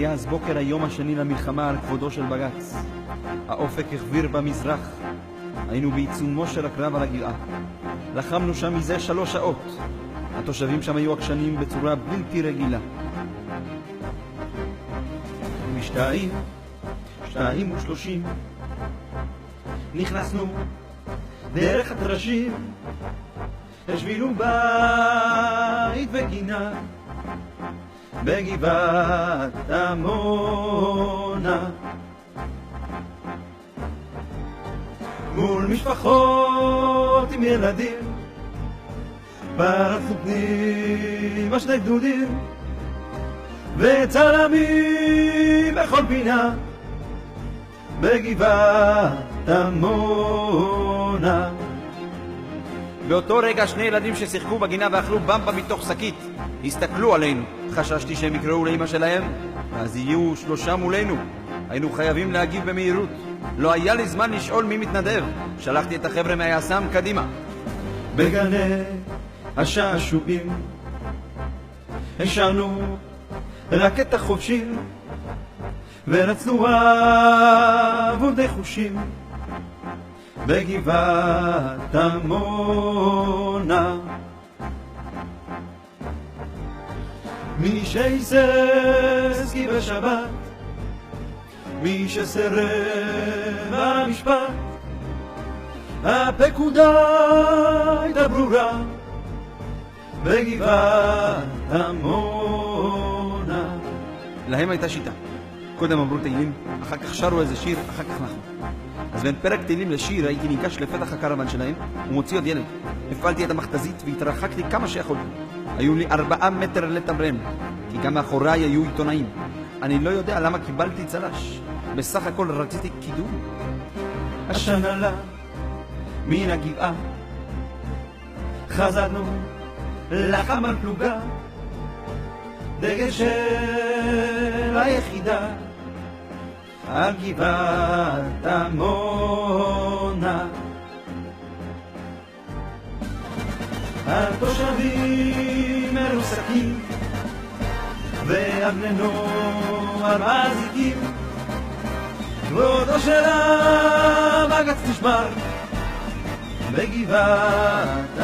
היה אז בוקר היום השני למלחמה על כבודו של בגץ. האופק החביר במזרח. היינו בעיצומו של הקרב על הגבעה. לחמנו שם מזה 3 שעות. התושבים שם היו עקשנים בצורה בלתי רגילה. שתיים ו30 נכנסנו דרך הטרשים, השבילו בית וגינה בגבעת עמונה, מול משפחות עם ילדים פרצו פנימה 2 גדודים וצלמים בכל פינה בגבעת עמונה. באותו רגע 2 ילדים ששיחקו בגינה ואכלו במבה מתוך שקית הסתכלו עלינו. חששתי שהם יקראו לאמא שלהם, אז יהיו 3 מולנו. היינו חייבים להגיב במהירות. לא היה לי זמן לשאול מי מתנדב. שלחתי את החבר'ה מהיס"מ קדימה. בגני השעשועים השארנו רק את החובשים ורצנו עבודי חושים בגבעת עמונה. מי שהיססקי בשבת, מי שסרב המשפט, הפקודה הייתה ברורה בגבעת עמונה. להם הייתה שיטה. קודם אמרו תהילים, אחר כך שרו איזה שיר, אחר כך אנחנו. אז בין פרק תהילים לשיר הייתי ניגש לפתח הקרבן שלהם ומוציא עוד ילד. הפעלתי את המכתזית והתרחקתי כמה שיכולתי. היו לי 4 מטר לתמרן, כי גם מאחוריי היו עיתונאים. אני לא יודע למה קיבלתי צלש. בסך הכל רציתי קידום. עשן עלה מן הגבעה, חזרנו לחמ"ל פלוגה, דגל של היחידה על גבעת עמונה. התושבים מרוסקים והבני נוער מזיקים, כבודו של הבג"ץ נשמר בגבעת